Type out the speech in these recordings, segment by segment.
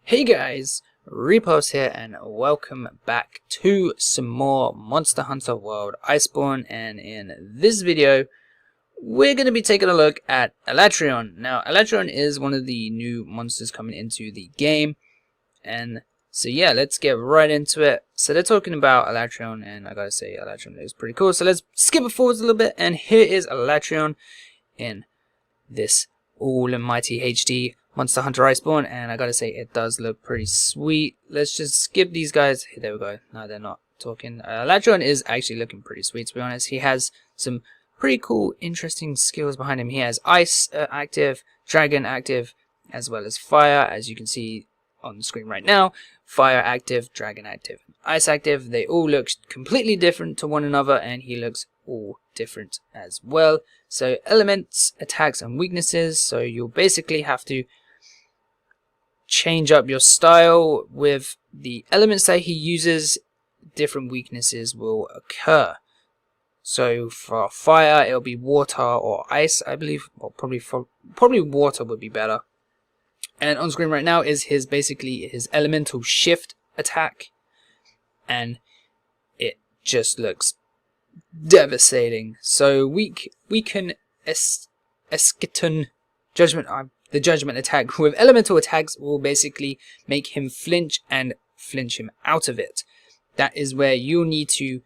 Hey guys, REPULSE here and welcome back to some more Monster Hunter World Iceborne, and in this video we're going to be taking a look at Alatreon. Now Alatreon is one of the new monsters coming into the game, and so yeah, let's get right into it. So they're talking about Alatreon, and I gotta say Alatreon is pretty cool, so let's skip it forwards a little bit, and here is Alatreon in this almighty HD Monster Hunter Iceborne, and I gotta say it does look pretty sweet. Let's just skip these guys. There we go. No, they're not talking. Alatreon is actually looking pretty sweet, to be honest. He has some pretty cool, interesting skills behind him. He has Ice active, Dragon active, as well as Fire, as you can see on the screen right now. Fire active, Dragon active, Ice active. They all look completely different to one another, and he looks all different as well. So elements, attacks, and weaknesses. So you'll basically have to change up your style with the elements that he uses. Different weaknesses will occur. So for fire, it'll be water or ice, I believe. Well, probably water would be better. And on screen right now is basically his elemental shift attack, and it just looks devastating. So weaken Eschaton judgment. The judgment attack with elemental attacks will basically make him flinch and flinch him out of it. That is where you'll need to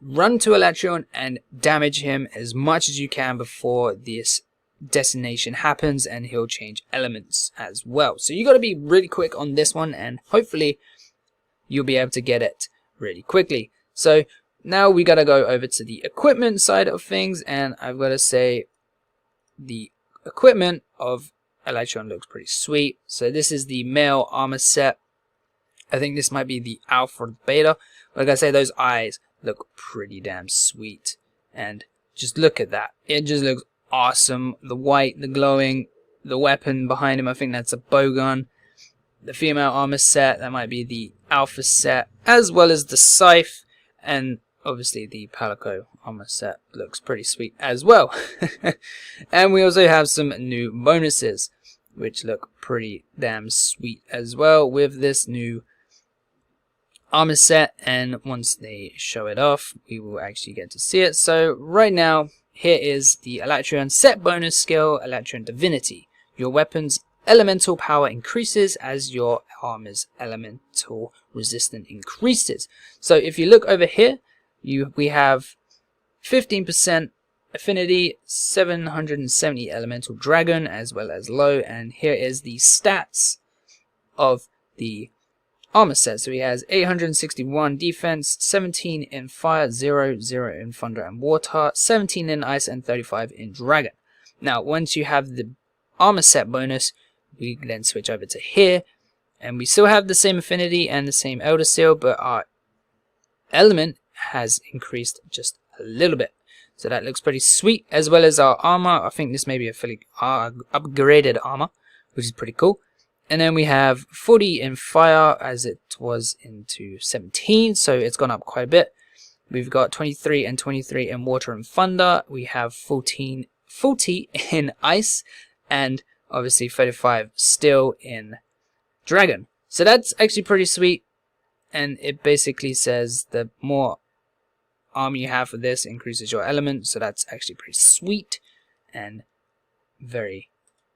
run to Alatreon and damage him as much as you can before this destination happens, and he'll change elements as well. So you got to be really quick on this one, and hopefully you'll be able to get it really quickly. So now we got to go over to the equipment side of things, and I've got to say the equipment of Alatreon looks pretty sweet. So this is the male armor set. I think this might be the alpha or beta. Like I say, those eyes look pretty damn sweet, and just look at that. It just looks awesome. The white, the glowing, the weapon behind him, I think that's a bowgun. The female armor set, that might be the alpha set, as well as the scythe, and obviously the Palico armor set looks pretty sweet as well. And we also have some new bonuses which look pretty damn sweet as well with this new armor set, and once they show it off we will actually get to see it. So right now, here is the Alatreon set bonus skill, Alatreon Divinity. Your weapon's elemental power increases as your armor's elemental resistance increases. So if you look over here, we have 15% affinity, 770 elemental dragon, as well as low, and here is the stats of the armor set. So he has 861 defense, 17 in fire, 0 in thunder and water, 17 in ice, and 35 in dragon. Now once you have the armor set bonus, we then switch over to here, and we still have the same affinity and the same elder seal, but our element has increased just a little bit. So that looks pretty sweet, as well as our armor. I think this may be a fully upgraded armor, which is pretty cool. And then we have 40 in fire, as it was into 17, so it's gone up quite a bit. We've got 23 and 23 in water and thunder. We have 40 in ice, and obviously 35 still in dragon. So that's actually pretty sweet, and it basically says the more armor you have for this increases your element, so that's actually pretty sweet and very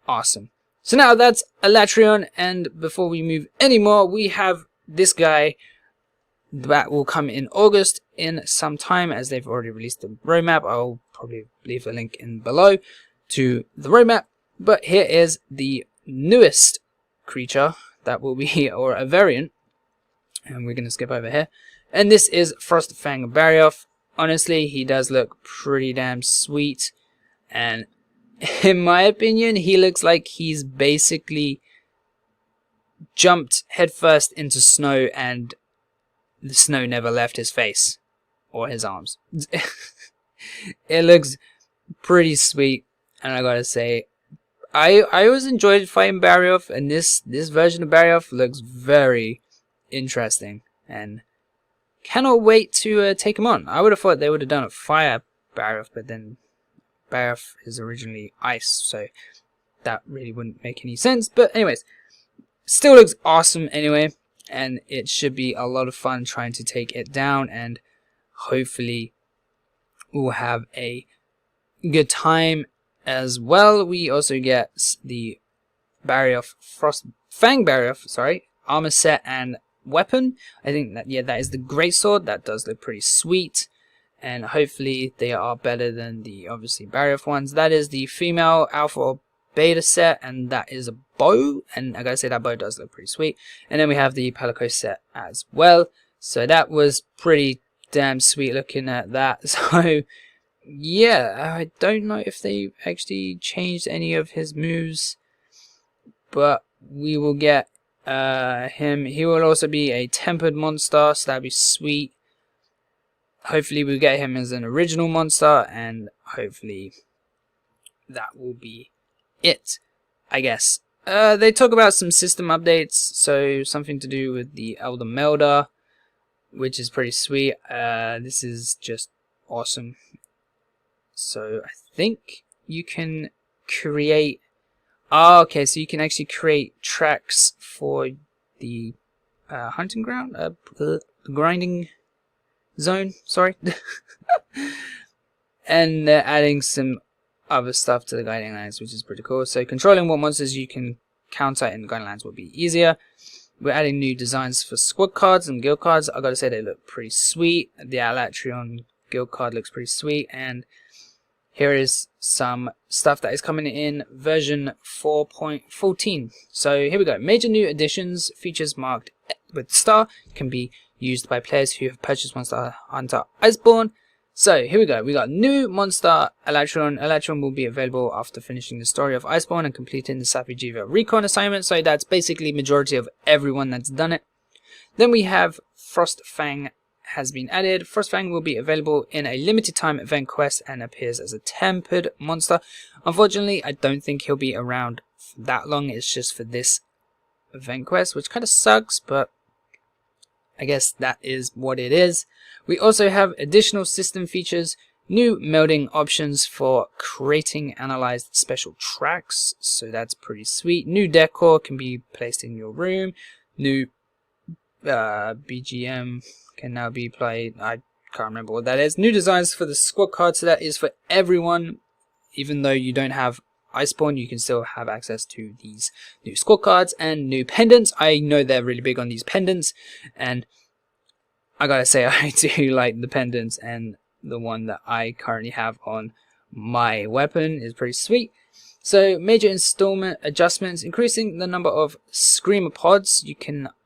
awesome. So now that's Alatreon, and before we move any more, we have this guy that will come in August in some time, as they've already released the roadmap. I'll probably leave a link in below to the roadmap, but here is the newest creature that will be, or a variant, and we're going to skip over here, and this is Frostfang Barioth. Honestly, he does look pretty damn sweet, and in my opinion, he looks like he's basically jumped headfirst into snow and the snow never left his face or his arms. It looks pretty sweet, and I gotta say, I always enjoyed fighting Barioth, and this version of Barioth looks very interesting, and cannot wait to take him on. I would have thought they would have done a fire Barioth, but then Barioth is originally ice, so that really wouldn't make any sense. But anyways, still looks awesome anyway, and it should be a lot of fun trying to take it down, and hopefully we'll have a good time as well. We also get the Fang barrier, sorry, armor set and weapon. I think that, yeah, that is the great sword. That does look pretty sweet, and hopefully they are better than the obviously barrier ones. That is the female alpha or beta set, and that is a bow, and I gotta say that bow does look pretty sweet. And then we have the Pelico set as well, so that was pretty damn sweet looking at that. So yeah, I don't know if they actually changed any of his moves, but we will get him. He will also be a tempered monster, so that'd be sweet. Hopefully we'll get him as an original monster, and hopefully that will be it, I guess. They talk about some system updates, so something to do with the Elder Melder, which is pretty sweet. This is just awesome. So I think you can create... Oh, okay, so you can actually create tracks for the hunting ground, the grinding zone, sorry. And they're adding some other stuff to the guiding lands, which is pretty cool. So controlling what monsters you can counter in the guiding lands will be easier. We're adding new designs for squad cards and guild cards. I gotta say they look pretty sweet. The Alatreon guild card looks pretty sweet, and here is some stuff that is coming in version 4.14. So here we go. Major new additions, features marked with star, can be used by players who have purchased Monster Hunter Iceborne. So here we go. We got new monster Alatreon. Alatreon will be available after finishing the story of Iceborne and completing the Safi'jiiva recon assignment. So that's basically majority of everyone that's done it. Then we have Frostfang has been added. Frostfang will be available in a limited time event quest and appears as a tempered monster. Unfortunately, I don't think he'll be around for that long. It's just for this event quest, which kind of sucks, but I guess that is what it is. We also have additional system features, new melding options for creating analyzed special tracks, so that's pretty sweet. New decor can be placed in your room. New BGM can now be played. I can't remember what that is. New designs for the squad card, so that is for everyone. Even though you don't have Iceborne, you can still have access to these new squad cards and new pendants. I know they're really big on these pendants, and I gotta say I do like the pendants, and the one that I currently have on my weapon is pretty sweet. So major installment adjustments, increasing the number of Screamer pods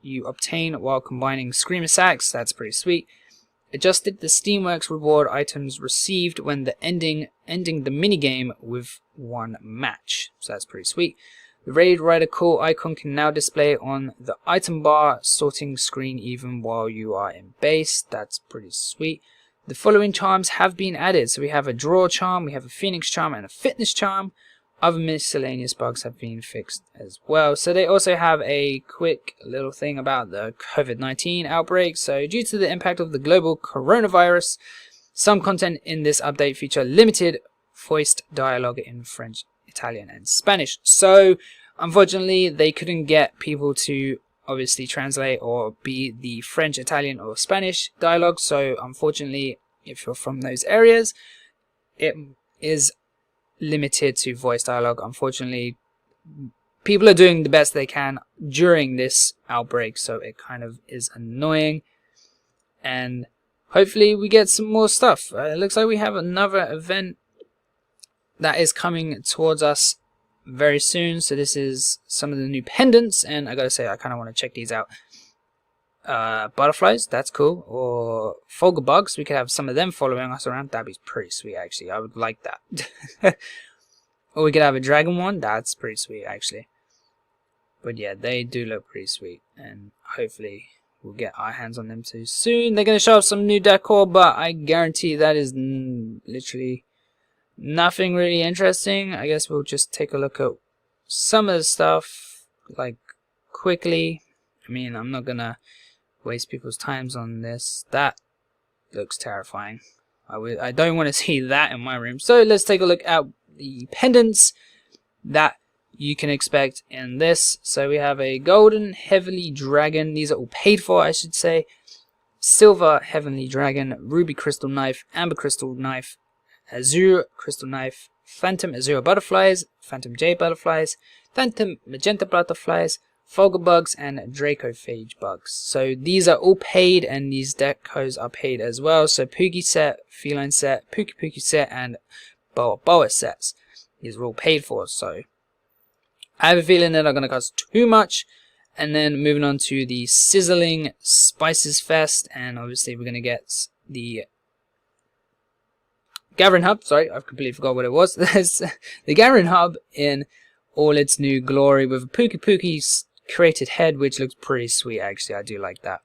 you obtain while combining Screamer sacks. That's pretty sweet. Adjusted the Steamworks reward items received when ending the minigame with one match. So that's pretty sweet. The Raid Rider Call icon can now display on the item bar sorting screen even while you are in base. That's pretty sweet. The following charms have been added. So we have a Draw charm, we have a Phoenix charm, and a Fitness charm. Other miscellaneous bugs have been fixed as well. So they also have a quick little thing about the COVID-19 outbreak. So due to the impact of the global coronavirus, some content in this update feature limited voiced dialogue in French, Italian, and Spanish. So unfortunately they couldn't get people to obviously translate or be the French, Italian, or Spanish dialogue. So unfortunately, if you're from those areas, it is limited to voice dialogue. Unfortunately, people are doing the best they can during this outbreak, so it kind of is annoying. And hopefully we get some more stuff. It looks like we have another event that is coming towards us very soon. So this is some of the new pendants, and I gotta say I kind of want to check these out. Butterflies, that's cool. Or Folga bugs, we could have some of them following us around. That'd be pretty sweet, actually. I would like that. Or we could have a dragon one. That's pretty sweet, actually. But yeah, they do look pretty sweet, and hopefully we'll get our hands on them too soon. They're gonna show off some new decor, but I guarantee that is literally nothing really interesting. I guess we'll just take a look at some of the stuff, like, quickly. I mean, I'm not gonna waste people's times on this. That looks terrifying. I don't want to see that in my room. So let's take a look at the pendants that you can expect in this. So we have a golden heavenly dragon. These are all paid for, I should say. Silver heavenly dragon, ruby crystal knife, amber crystal knife, azure crystal knife, phantom azure butterflies, phantom jade butterflies, phantom magenta butterflies, Fulgur bugs, and Dracophage bugs. So these are all paid, and these decos are paid as well. So Poogie set, Feline set, Pookie set, and Boa sets. These are all paid for, so I have a feeling they're not going to cost too much. And then moving on to the Sizzling Spices Fest, and obviously we're going to get the Gathering Hub. Sorry, I've completely forgot what it was. There's the Gathering Hub in all its new glory with a Pookie created head, which looks pretty sweet. Actually, I do like that,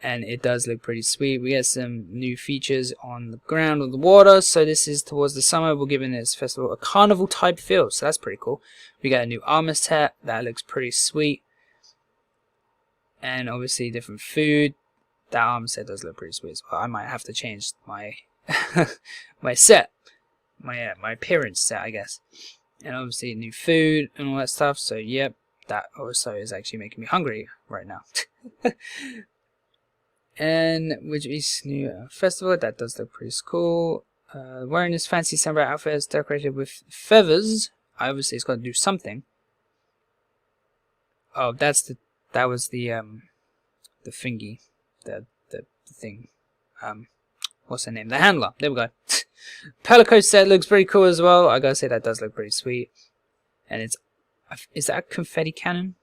and it does look pretty sweet. We get some new features on the ground, on the water. So this is towards the summer. We're giving this festival a carnival type feel, so that's pretty cool. We got a new armor set that looks pretty sweet, and obviously different food. That armor set does look pretty sweet as well. I might have to change my my set, my appearance set, I guess. And obviously new food and all that stuff. So yep, that also is actually making me hungry right now. And which is new festival, that does look pretty cool. Wearing this fancy samurai outfit is decorated with feathers. Obviously it's got to do something. Oh, that was the thingy, the thing. What's her name? The handler. There we go. Pelico set looks pretty cool as well. I gotta say that does look pretty sweet. And is that a confetti cannon?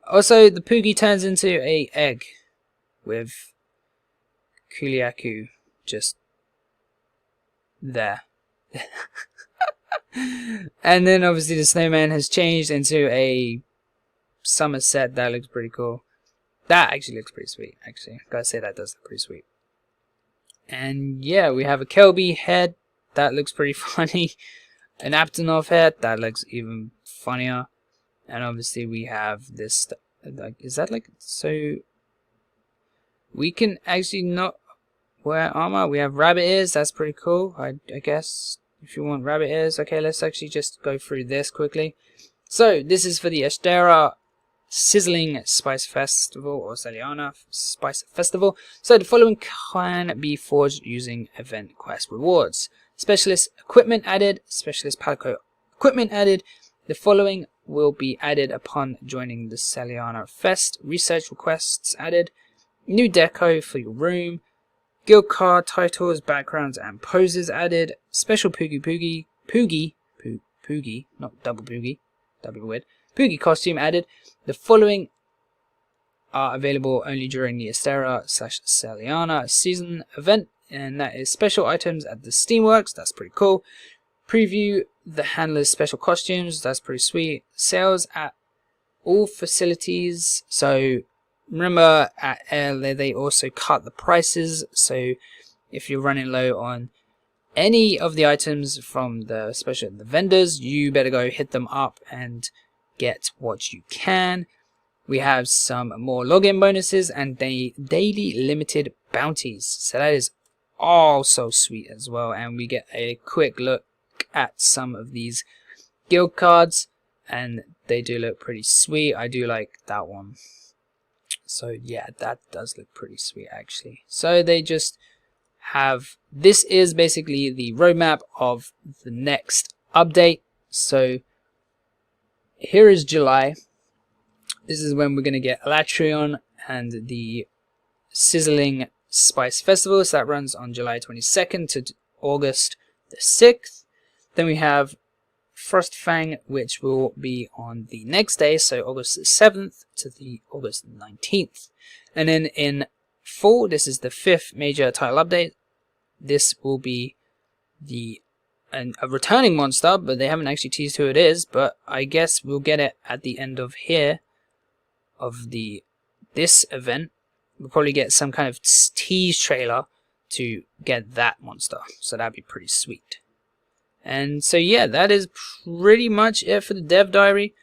Also, the Poogie turns into a egg with Kuliaku just there. And then obviously the snowman has changed into a summer set. That looks pretty cool. That actually looks pretty sweet, actually. I gotta say that does look pretty sweet. And yeah, we have a Kelby head. That looks pretty funny. An Aptonov head. That looks even funnier. And obviously we have this, like, is that like, so we can actually not wear armor. We have rabbit ears. That's pretty cool, I guess, if you want rabbit ears. Okay, let's actually just go through this quickly. So this is for the Ashtera Sizzling Spice Festival, or Saliana Spice Festival. So the following can be forged using event quest rewards. Specialist equipment added, specialist Palico equipment added. The following will be added upon joining the Saliana Fest. Research requests added. New deco for your room. Guild card titles, backgrounds, and poses added. Special Poogie, not double Poogie, that'd be weird. Poogie costume added. The following are available only during the Astera/Saliana season event, and that is special items at the Steamworks. That's pretty cool. Preview the handler's special costumes. That's pretty sweet. Sales at all facilities. So remember, at Air they also cut the prices. So if you're running low on any of the items from the vendors, you better go hit them up and get what you can. We have some more login bonuses and daily limited bounties. So that is also sweet as well. And we get a quick look at some of these guild cards, and they do look pretty sweet. I do like that one. So yeah, that does look pretty sweet actually. So they just have, this is basically the roadmap of the next update. So here is July. This is when we're going to get Alatreon and the Sizzling Spice Festival. So that runs on July 22nd to August the 6th. Then we have Frostfang, which will be on the next day, so August the 7th to the August 19th. And then in fall, this is the 5th major title update. This will be a returning monster, but they haven't actually teased who it is, but I guess we'll get it at the end of here, of this event. We'll probably get some kind of tease trailer to get that monster, so that'd be pretty sweet. And so yeah, that is pretty much it for the dev diary.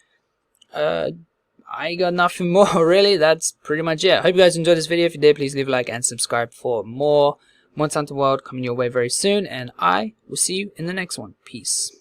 I got nothing more really. That's pretty much it. Hope you guys enjoyed this video. If you did, please leave a like and subscribe for more Monster Hunter World coming your way very soon, and I will see you in the next one. Peace.